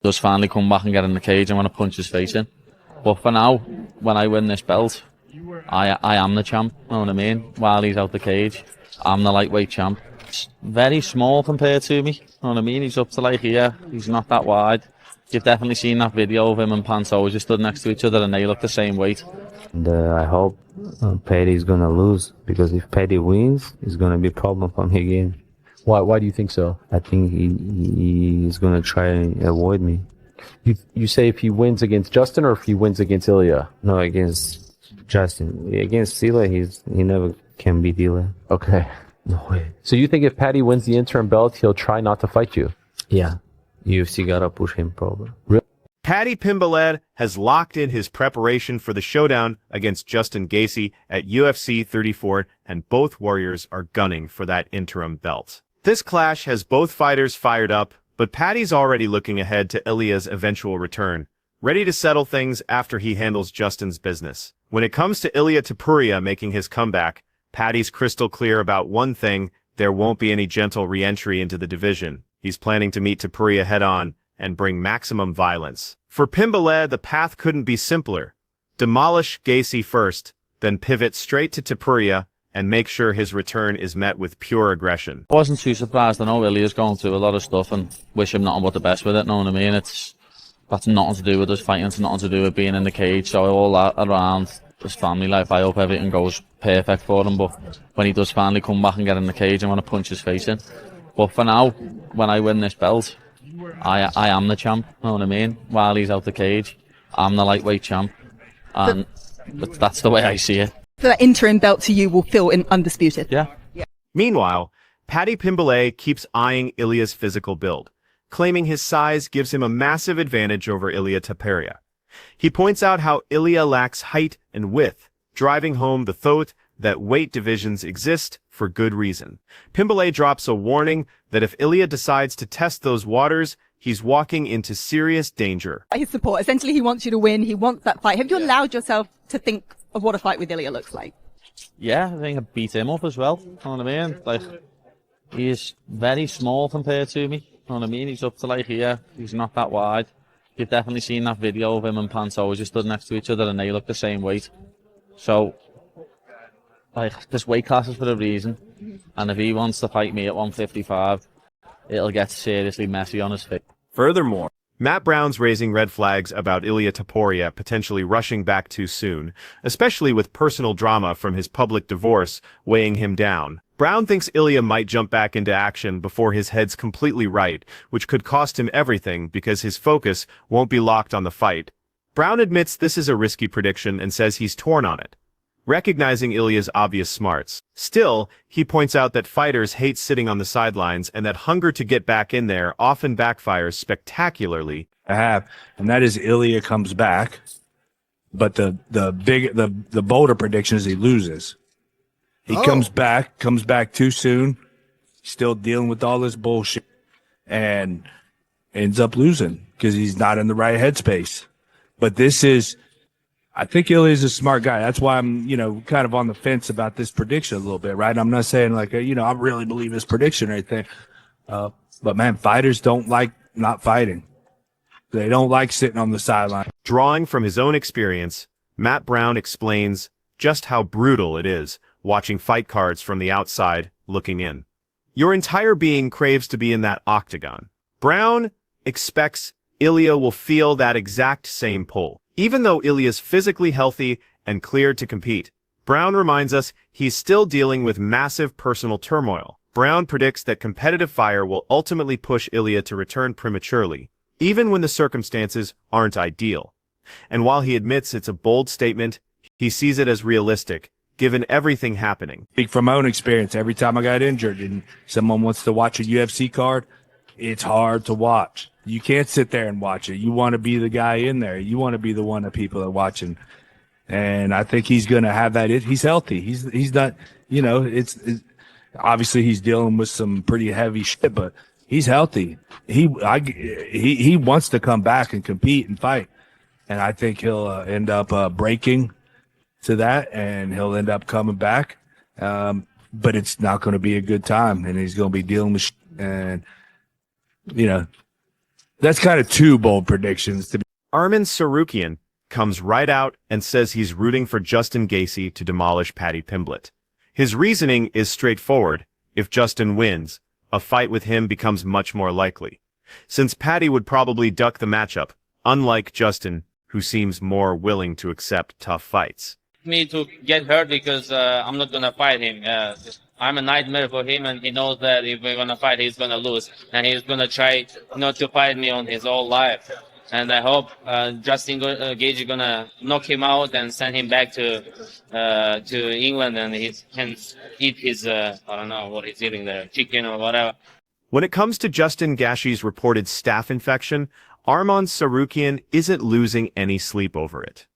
Does finally come back and get in the cage, I want to punch his face in. But for now, when I win this belt, I am the champ, you know what I mean? While he's out the cage, I'm the lightweight champ. It's very small compared to me, you know what I mean? He's up to like here, he's not that wide. You've definitely seen that video of him and Pantoja just stood next to each other and they look the same weight. And I hope Paddy's gonna lose, because if Paddy wins, it's gonna be a problem for me again. Why do you think so? I think he's gonna try and avoid me. You say if he wins against Justin or if he wins against Ilia? No, against Justin. Against Ilia, he never can beat Ilia. Okay. No way. So you think if Paddy wins the interim belt, he'll try not to fight you? Yeah. UFC gotta push him probably. Really? Paddy Pimblett has locked in his preparation for the showdown against Justin Gaethje at UFC 34, and both warriors are gunning for that interim belt. This clash has both fighters fired up, but Paddy's already looking ahead to Ilia's eventual return, ready to settle things after he handles Justin's business. When it comes to Ilia Topuria making his comeback, Paddy's crystal clear about one thing: there won't be any gentle re-entry into the division. He's planning to meet Topuria head-on and bring maximum violence. For Pimblett, the path couldn't be simpler. Demolish Gaethje first, then pivot straight to Topuria and make sure his return is met with pure aggression. I wasn't too surprised. I know Ilia's going through a lot of stuff and wish him nothing but the best with it, know what I mean? That's nothing to do with us fighting, it's nothing to do with being in the cage, so all that around his family life, I hope everything goes perfect for him, but when he does finally come back and get in the cage, I want to punch his face in. But for now, when I win this belt, I am the champ, you know what I mean? While he's out the cage, I'm the lightweight champ, and that's the way I see it. So that interim belt to you will feel undisputed? Yeah. Meanwhile, Paddy Pimblett keeps eyeing Ilia's physical build, claiming his size gives him a massive advantage over Ilia Topuria. He points out how Ilia lacks height and width, driving home the thought that weight divisions exist for good reason. Pimblett drops a warning that if Ilia decides to test those waters, he's walking into serious danger. His support, essentially he wants you to win, he wants that fight. Have you allowed yourself to think of what a fight with Ilia looks like? Yeah, I think I beat him up as well, you know what I mean? Like, he's very small compared to me, you know what I mean? He's up to like here, he's not that wide. You've definitely seen that video of him and Pantoja just stood next to each other and they look the same weight. So, like, this weight class is for a reason, and if he wants to fight me at 155, it'll get seriously messy on his feet. Furthermore, Matt Brown's raising red flags about Ilia Topuria potentially rushing back too soon, especially with personal drama from his public divorce weighing him down. Brown thinks Ilia might jump back into action before his head's completely right, which could cost him everything because his focus won't be locked on the fight. Brown admits this is a risky prediction and says he's torn on it, recognizing Ilia's obvious smarts. Still, he points out that fighters hate sitting on the sidelines and that hunger to get back in there often backfires spectacularly. And that is Ilia comes back, but the bolder prediction is he loses. He comes back too soon, still dealing with all this bullshit, and ends up losing because he's not in the right headspace. But I think Ilia's a smart guy. That's why I'm, kind of on the fence about this prediction a little bit, right? I'm not saying like, I really believe this prediction or anything. But man, fighters don't like not fighting. They don't like sitting on the sideline. Drawing from his own experience, Matt Brown explains just how brutal it is watching fight cards from the outside looking in. Your entire being craves to be in that octagon. Brown expects Ilia will feel that exact same pull. Even though Ilia's physically healthy and cleared to compete, Brown reminds us he's still dealing with massive personal turmoil. Brown predicts that competitive fire will ultimately push Ilia to return prematurely, even when the circumstances aren't ideal. And while he admits it's a bold statement, he sees it as realistic, given everything happening. Speak from my own experience. Every time I got injured and someone wants to watch a UFC card, it's hard to watch. You can't sit there and watch it. You want to be the guy in there. You want to be the one that people are watching. And I think he's going to have that. He's healthy. He's not, it's obviously he's dealing with some pretty heavy shit, but he's healthy. He wants to come back and compete and fight. And I think he'll end up breaking to that, and he'll end up coming back. But it's not going to be a good time, and he's going to be dealing with and That's kind of two bold predictions to be. Arman Tsarukyan comes right out and says he's rooting for Justin Gaethje to demolish Paddy Pimblett. His reasoning is straightforward. If Justin wins, a fight with him becomes much more likely, since Paddy would probably duck the matchup, unlike Justin, who seems more willing to accept tough fights. Me to get hurt because I'm not gonna fight him. I'm a nightmare for him, and he knows that if we're gonna fight, he's gonna lose, and he's gonna try not to fight me on his whole life. And I hope Justin Gaethje gonna knock him out and send him back to England, and he can eat his I don't know what he's eating there, chicken or whatever. When it comes to Justin Gaethje's reported staph infection, Arman Tsarukyan isn't losing any sleep over it.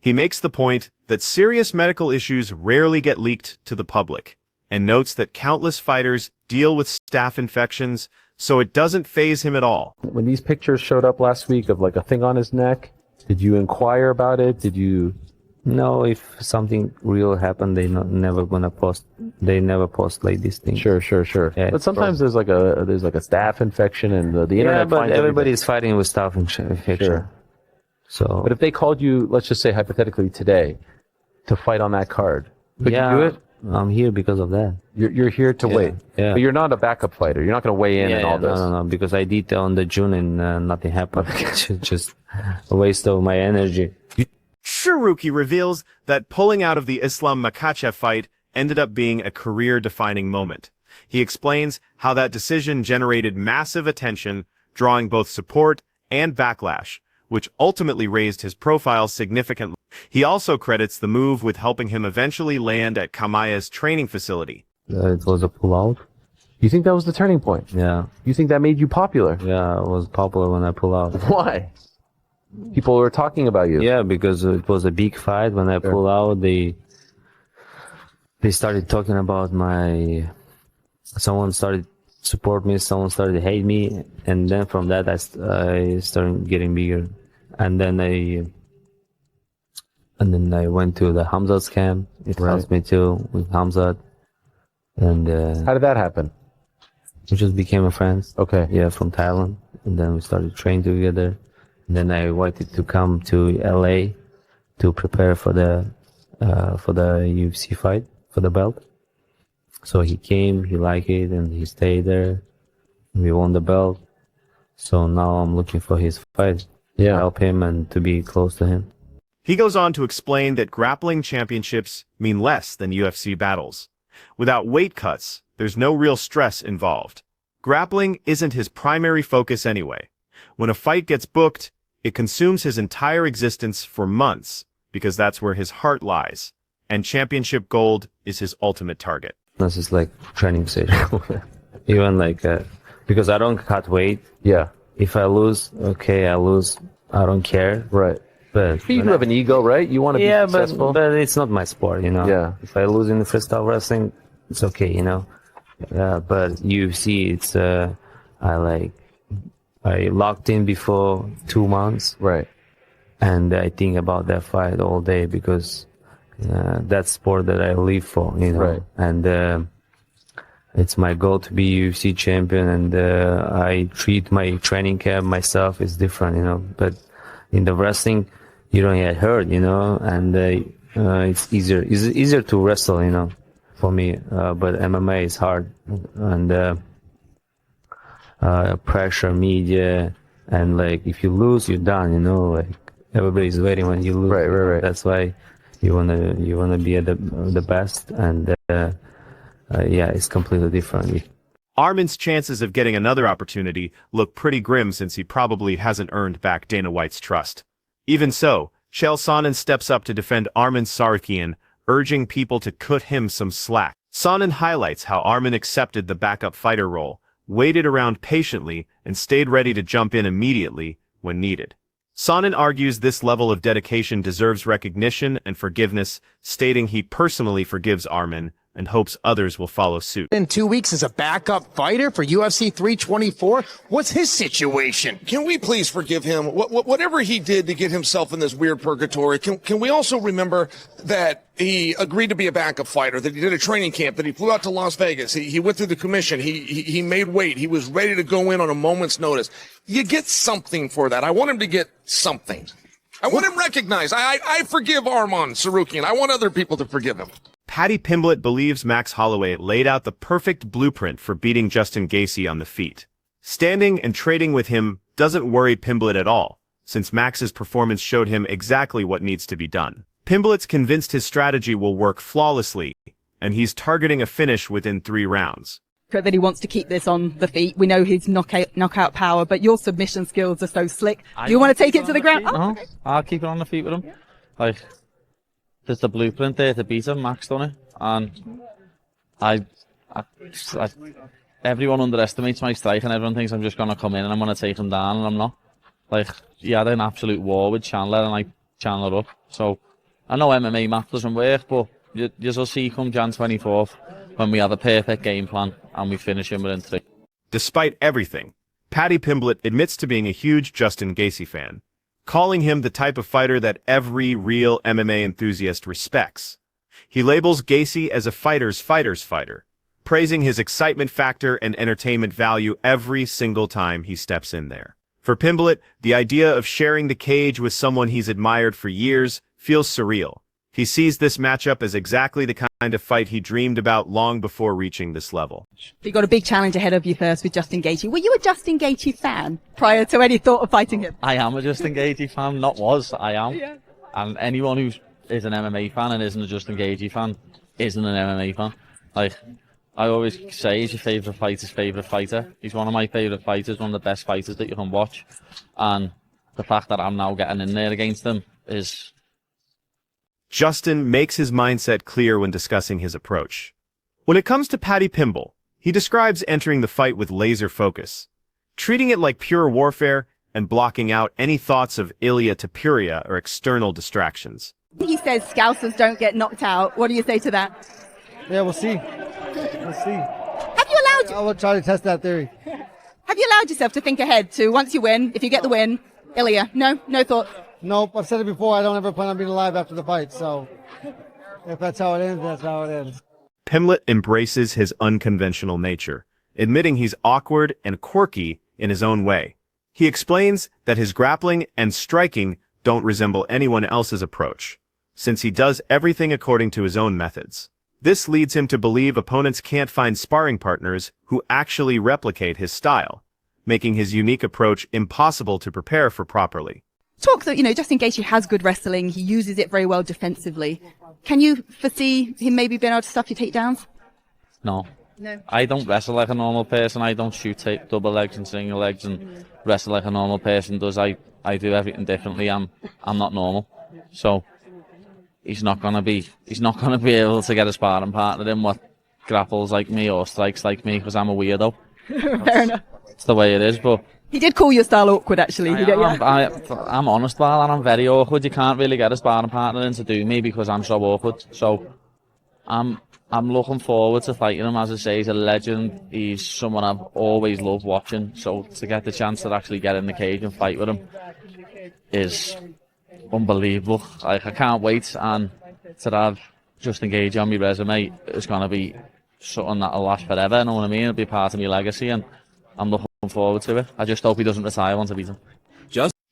He makes the point that serious medical issues rarely get leaked to the public, and notes that countless fighters deal with staph infections, so it doesn't faze him at all. When these pictures showed up last week of like a thing on his neck, did you inquire about it? Did you? No, if something real happened, never gonna post. They never post like this thing. Sure. Yeah, But sometimes there's like a staph infection, and the Yeah, internet but finds everybody's fighting with staph infection. Sure. So, But if they called you, let's just say hypothetically today, to fight on that card, could you do it? I'm here because of that. You're here to wait. Yeah. But you're not a backup fighter. You're not going to weigh in and all this. No, because I did on the June and nothing happened. Just a waste of my energy. Tsarukyan reveals that pulling out of the Islam Makhachev fight ended up being a career-defining moment. He explains how that decision generated massive attention, drawing both support and backlash, which ultimately raised his profile significantly. He also credits the move with helping him eventually land at Kamaya's training facility. It was a pullout. You think that was the turning point? Yeah. You think that made you popular? Yeah, it was popular when I pulled out. Why? People were talking about you. Yeah, because it was a big fight. When I pulled out, they started talking about someone started support me, someone started to hate me, and then from that I started getting bigger. And then I went to the Hamzat's camp. It helped me too with Hamzat. And How did that happen? we just became a friends. Okay. Yeah, from Thailand. And then we started training together. And then I wanted to come to LA to prepare for the UFC fight, for the belt. So he came, he liked it, and he stayed there. We won the belt. So now I'm looking for his fight. Yeah. Help him and to be close to him. He goes on to explain that grappling championships mean less than UFC battles. Without weight cuts, there's no real stress involved. Grappling isn't his primary focus anyway. When a fight gets booked, it consumes his entire existence for months, because that's where his heart lies, and championship gold is his ultimate target. This is like training session. Even like, because I don't cut weight. Yeah. If I lose, okay, I lose. I don't care. Right. But You do have an ego, right? You want to be successful. but it's not my sport, you know. Yeah. If I lose in the freestyle wrestling, it's okay, you know. Yeah, but UFC, it's I locked in before 2 months, Right. and I think about that fight all day because that's sport that I live for, you know. Right. And it's my goal to be UFC champion, and I treat my training camp myself is different, you know. But in the wrestling, you don't get hurt, you know, and it's easier. It's easier to wrestle, you know, for me. But MMA is hard, and pressure, media, and like if you lose, you're done, you know. Like everybody's waiting when you lose. Right. That's why you wanna be at the best, and yeah, it's completely different. Arman's chances of getting another opportunity look pretty grim since he probably hasn't earned back Dana White's trust. Even so, Chael Sonnen steps up to defend Arman Tsarukyan, urging people to cut him some slack. Sonnen highlights how Arman accepted the backup fighter role, waited around patiently, and stayed ready to jump in immediately when needed. Sonnen argues this level of dedication deserves recognition and forgiveness, stating he personally forgives Arman and hopes others will follow suit. In 2 weeks as a backup fighter for UFC 324. What's his situation? Can we please forgive him? Whatever he did to get himself in this weird purgatory, can we also remember that he agreed to be a backup fighter, that he did a training camp, that he flew out to Las Vegas, he went through the commission, he made weight, he was ready to go in on a moment's notice. You get something for that. I want him to get something. I want him recognized. I forgive Arman Sarukian. I want other people to forgive him. Paddy Pimblett believes Max Holloway laid out the perfect blueprint for beating Justin Gaethje on the feet. Standing and trading with him doesn't worry Pimblett at all, since Max's performance showed him exactly what needs to be done. Pimblett's convinced his strategy will work flawlessly, and he's targeting a finish within 3 rounds. That he wants to keep this on the feet. We know his knockout power, but your submission skills are so slick. Do you want to take it to the ground? Oh, okay. I'll keep it on the feet with him. Like, there's the blueprint there to beat him. Max done it, and I everyone underestimates my strike, and everyone thinks I'm just gonna come in and I'm gonna take him down, and I'm not. Like, he had an absolute war with Chandler, and I Chandler up. So I know MMA math doesn't work, but you'll see come Jan 24th when we have a perfect game plan and we finish him within 3. Despite everything, Paddy Pimblett admits to being a huge Justin Gaethje fan, calling him the type of fighter that every real MMA enthusiast respects. He labels Gaethje as a fighter's fighter, praising his excitement factor and entertainment value every single time he steps in there. For Pimblett, the idea of sharing the cage with someone he's admired for years feels surreal. He sees this matchup as exactly the kind of fight he dreamed about long before reaching this level. You've got a big challenge ahead of you first with Justin Gaethje. Were you a Justin Gaethje fan prior to any thought of fighting him? I am a Justin Gaethje fan, I am. Yeah. And anyone who is an MMA fan and isn't a Justin Gaethje fan isn't an MMA fan. Like, I always say, he's your favourite fighter's favourite fighter. He's one of my favourite fighters, one of the best fighters that you can watch. And the fact that I'm now getting in there against him is... Justin makes his mindset clear when discussing his approach. When it comes to Paddy Pimblett, he describes entering the fight with laser focus, treating it like pure warfare and blocking out any thoughts of Ilia Topuria or external distractions. He says Scousers don't get knocked out. What do you say to that? Yeah, we'll see. We'll see. Have you allowed... I will try to test that theory. Have you allowed yourself to think ahead to, once you win, if you get the win, Ilia? No thoughts? Nope, I've said it before, I don't ever plan on being alive after the fight, so if that's how it ends, that's how it ends. Pimblett embraces his unconventional nature, admitting he's awkward and quirky in his own way. He explains that his grappling and striking don't resemble anyone else's approach, since he does everything according to his own methods. This leads him to believe opponents can't find sparring partners who actually replicate his style, making his unique approach impossible to prepare for properly. Talk that, Justin Gaethje has good wrestling. He uses it very well defensively. Can you foresee him maybe being able to stop your takedowns? No. No. I don't wrestle like a normal person. I don't shoot double legs and single legs and wrestle like a normal person does. I do everything differently. I'm not normal. So he's not gonna be able to get a sparring partner in what grapples like me or strikes like me, because I'm a weirdo. Fair enough. It's the way it is, but he did call your style awkward, actually. I'm honest, Val, and I'm very awkward. You can't really get a sparring partner in to do me because I'm so awkward. So I'm looking forward to fighting him. As I say, he's a legend. He's someone I've always loved watching. So to get the chance to actually get in the cage and fight with him is unbelievable. Like, I can't wait. And to have Justin Gaethje on my resume is going to be something that'll last forever. You know what I mean? It'll be part of my legacy, and I'm looking forward to it. I just hope he doesn't retire once I beat him.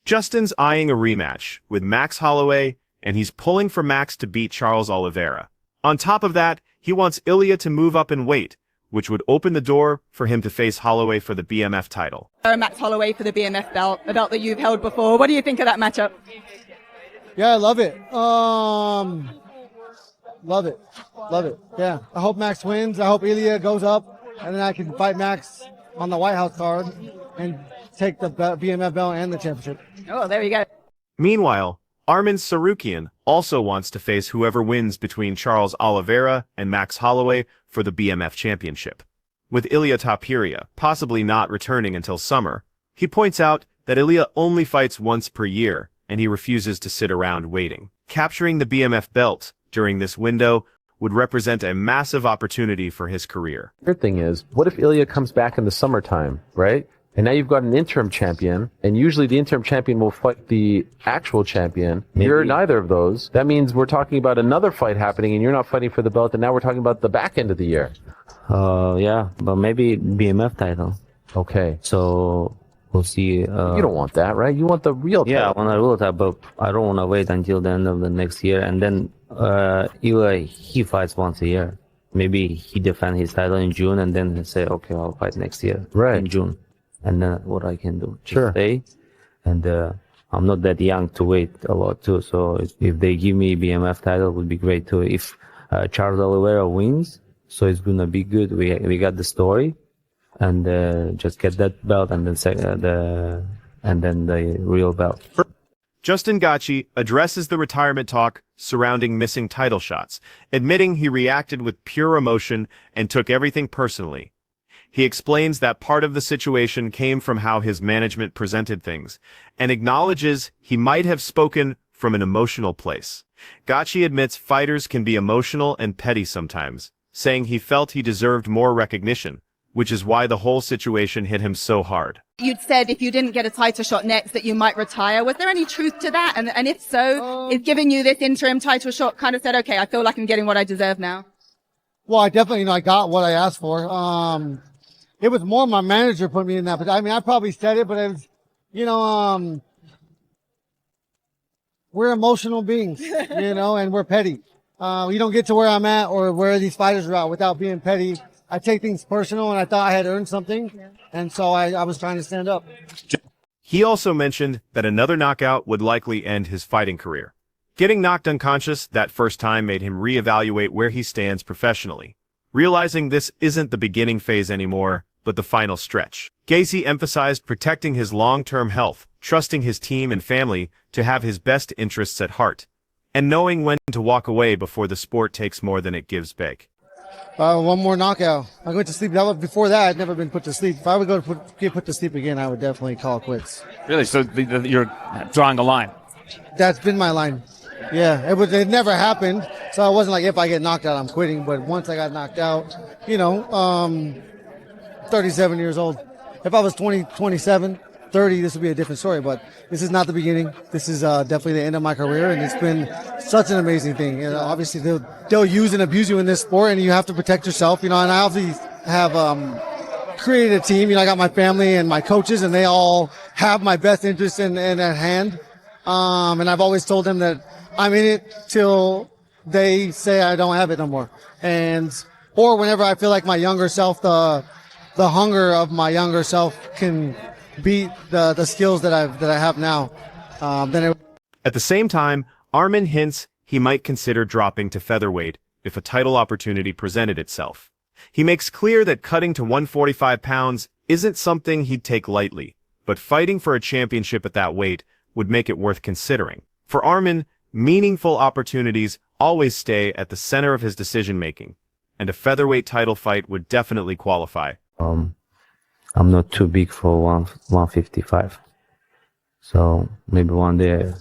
Justin's eyeing a rematch with Max Holloway, and he's pulling for Max to beat Charles Oliveira. On top of that, he wants Ilia to move up in weight, which would open the door for him to face Holloway for the BMF title. Max Holloway for the BMF belt, a belt that you've held before. What do you think of that matchup? Yeah, I love it. Love it. Yeah, I hope Max wins. I hope Ilia goes up, and then I can fight Max on the White House card and take the BMF belt and the championship. Oh, there you go. Meanwhile, Arman Sarukian also wants to face whoever wins between Charles Oliveira and Max Holloway for the BMF championship. With Ilia Topuria possibly not returning until summer, he points out that Ilia only fights once per year, and he refuses to sit around waiting. Capturing the BMF belt during this window would represent a massive opportunity for his career. Third thing is, what if Ilia comes back in the summertime, right? And now you've got an interim champion, and usually the interim champion will fight the actual champion. You're neither of those. That means we're talking about another fight happening, and you're not fighting for the belt, and now we're talking about the back end of the year. Yeah, but maybe BMF title. Okay. So we'll see. You don't want that, right? You want the real title. Yeah, I want a real title, but I don't want to wait until the end of the next year. And then Ilia, he fights once a year. Maybe he defend his title in June, and then he say, okay, I'll fight next year in June. And then what I can do, just stay. And I'm not that young to wait a lot too. So if they give me BMF title, it would be great too. If Charles Oliveira wins, so it's gonna be good. We got the story, and just get that belt, and then the real belt. Justin Gaethje addresses the retirement talk surrounding missing title shots, admitting he reacted with pure emotion and took everything personally. He explains that part of the situation came from how his management presented things, and acknowledges he might have spoken from an emotional place. Gaethje admits fighters can be emotional and petty sometimes, saying he felt he deserved more recognition, which is why the whole situation hit him so hard. You'd said if you didn't get a title shot next that you might retire. Was there any truth to that? And if so, is giving you this interim title shot kind of said, okay, I feel like I'm getting what I deserve now? Well, I definitely, I got what I asked for. It was more my manager put me in that, but I mean, I probably said it, but it was, we're emotional beings, and we're petty. We don't get to where I'm at or where these fighters are at without being petty. I take things personal, and I thought I had earned something, and so I was trying to stand up. He also mentioned that another knockout would likely end his fighting career. Getting knocked unconscious that first time made him reevaluate where he stands professionally, realizing this isn't the beginning phase anymore, but the final stretch. Gaethje emphasized protecting his long-term health, trusting his team and family to have his best interests at heart, and knowing when to walk away before the sport takes more than it gives back. One more knockout. I went to sleep. Before that, I'd never been put to sleep. If I would get put to sleep again, I would definitely call it quits. Really? So you're drawing a line? That's been my line. Yeah, it never happened. So it wasn't like if I get knocked out, I'm quitting. But once I got knocked out, 37 years old. If I was 20, 27, 30, this would be a different story. But this is not the beginning. This is definitely the end of my career, and it's been such an amazing thing. And obviously, they'll use and abuse you in this sport, and you have to protect yourself. And I obviously have created a team. I got my family and my coaches, and they all have my best interest in at hand. And I've always told them that I'm in it till they say I don't have it no more. Or whenever I feel like my younger self, the hunger of my younger self can beat the skills that I have now. At the same time, Arman hints he might consider dropping to featherweight if a title opportunity presented itself. He makes clear that cutting to 145 pounds isn't something he'd take lightly, but fighting for a championship at that weight would make it worth considering. For Arman, meaningful opportunities always stay at the center of his decision-making, and a featherweight title fight would definitely qualify. I'm not too big for 155. So maybe one day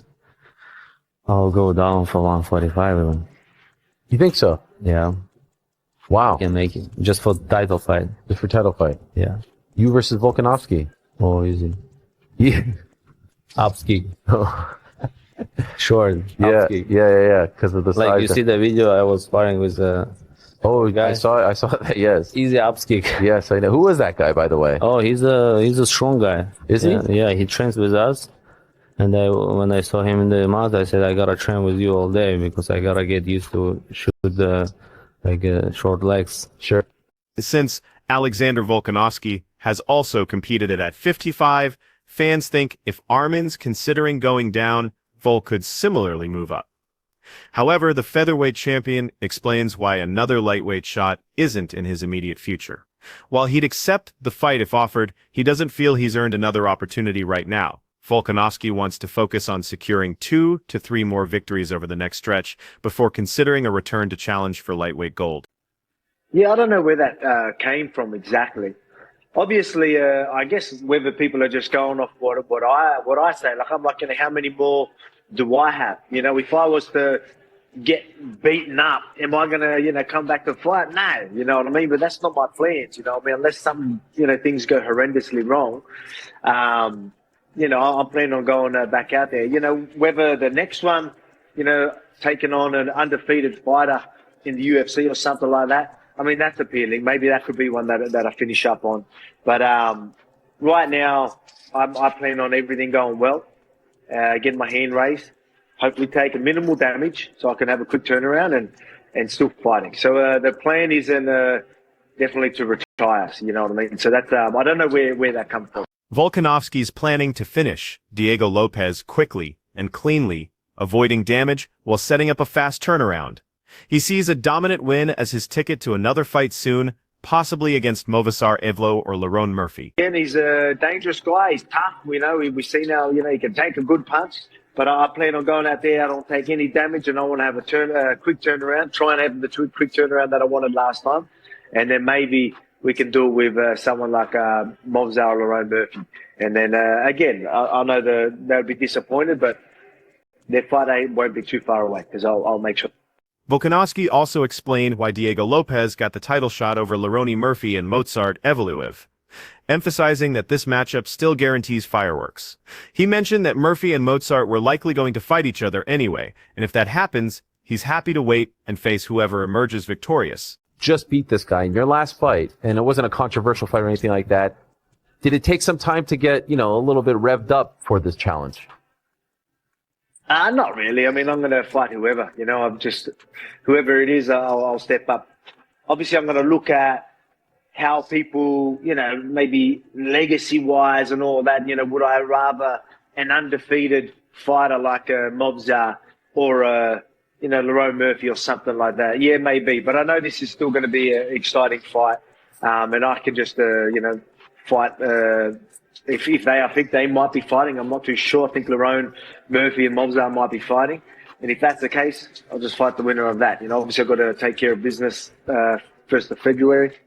I'll go down for 145 even. You think so? Yeah. Wow. I can make it. Just for title fight. Just for title fight? Yeah. You versus Volkanovski? Oh, easy. Yeah. Upskick. Short. Yeah, upskick. yeah. Because of the size. Like you see the video, I was sparring with Oh, guy. I saw that. Yes. Easy upskick. Yes, I know. Who was that guy, by the way? Oh, he's a strong guy. Is he? Yeah, he trains with us. And when I saw him in the mat, I said I gotta train with you all day because I gotta get used to shoot short legs. Sure. Since Alexander Volkanovski has also competed at 55, fans think if Arman's considering going down, Volk could similarly move up. However, the featherweight champion explains why another lightweight shot isn't in his immediate future. While he'd accept the fight if offered, he doesn't feel he's earned another opportunity right now. Volkanovski wants to focus on securing 2 to 3 more victories over the next stretch before considering a return to challenge for lightweight gold. Yeah, I don't know where that came from exactly. Obviously, I guess whether people are just going off what I say, like I'm like, how many more do I have? If I was to get beaten up, am I going to, come back to fight? No, you know what I mean? But that's not my plans, you know what I mean? Unless some, things go horrendously wrong, I'm planning on going back out there. Whether the next one, taking on an undefeated fighter in the UFC or something like that, I mean, that's appealing. Maybe that could be one that I finish up on. But right now, I plan on everything going well, getting my hand raised, hopefully taking minimal damage so I can have a quick turnaround and still fighting. So the plan is definitely to retire, you know what I mean? So that's, I don't know where that comes from. Volkanovski's planning to finish Diego Lopez quickly and cleanly, avoiding damage while setting up a fast turnaround. He sees a dominant win as his ticket to another fight soon, possibly against Movsar Evlo or Lerone Murphy. Again, he's a dangerous guy. He's tough. We see now, he can take a good punch. But I plan on going out there. I don't take any damage, and I want to have a quick turnaround. Try and have the quick turnaround that I wanted last time, and then maybe we can do it with someone like Movsar or Lerone Murphy. And then again, I know they'll be disappointed, but their fight won't be too far away because I'll make sure. Volkanovski also explained why Diego Lopez got the title shot over Lerone Murphy and Movsar Evlo, emphasizing that this matchup still guarantees fireworks. He mentioned that Murphy and Movsar were likely going to fight each other anyway, and if that happens, he's happy to wait and face whoever emerges victorious. Just beat this guy in your last fight, and it wasn't a controversial fight or anything like that. Did it take some time to get, a little bit revved up for this challenge? Not really. I mean, I'm going to fight whoever. I'm just, whoever it is, I'll step up. Obviously, I'm going to look at how people, maybe legacy-wise and all that, would I rather an undefeated fighter like Movsar or, Lerone Murphy or something like that? Yeah, maybe. But I know this is still going to be an exciting fight. And I can just, fight if I think they might be fighting. I'm not too sure. I think Lerone Murphy and Movsar might be fighting. And if that's the case, I'll just fight the winner of that. Obviously I've got to take care of business 1st of February.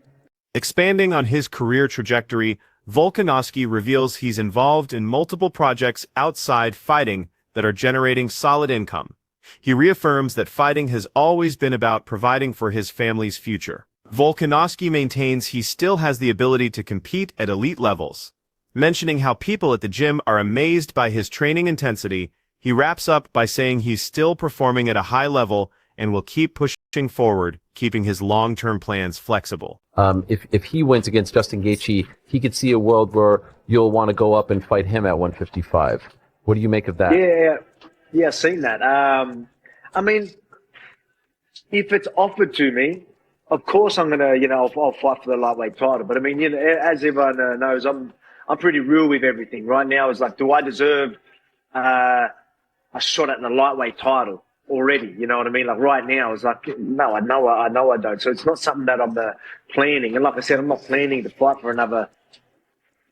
Expanding on his career trajectory, Volkanovski reveals he's involved in multiple projects outside fighting that are generating solid income. He reaffirms that fighting has always been about providing for his family's future. Volkanovski maintains he still has the ability to compete at elite levels. Mentioning how people at the gym are amazed by his training intensity, he wraps up by saying he's still performing at a high level and will keep pushing forward, keeping his long-term plans flexible. If he wins against Justin Gaethje, he could see a world where you'll want to go up and fight him at 155. What do you make of that? Yeah, I've seen that. I mean, if it's offered to me, of course I'm gonna, I'll fight for the lightweight title. But I mean, as everyone knows, I'm pretty real with everything. Right now, it's like, do I deserve a shot at the lightweight title already? You know what I mean? Like right now, it's like, no, I know I don't. So it's not something that I'm planning. And like I said, I'm not planning to fight for another,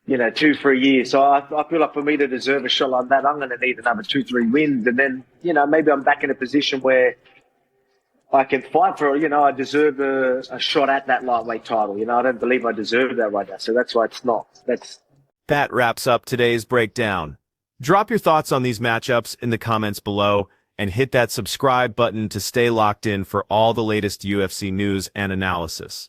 2-3 years. So I feel like for me to deserve a shot like that, I'm going to need another 2-3 wins. And then, maybe I'm back in a position where I can fight for, I deserve a shot at that lightweight title. I don't believe I deserve that right now. So that's why it's not. That wraps up today's breakdown. Drop your thoughts on these matchups in the comments below and hit that subscribe button to stay locked in for all the latest UFC news and analysis.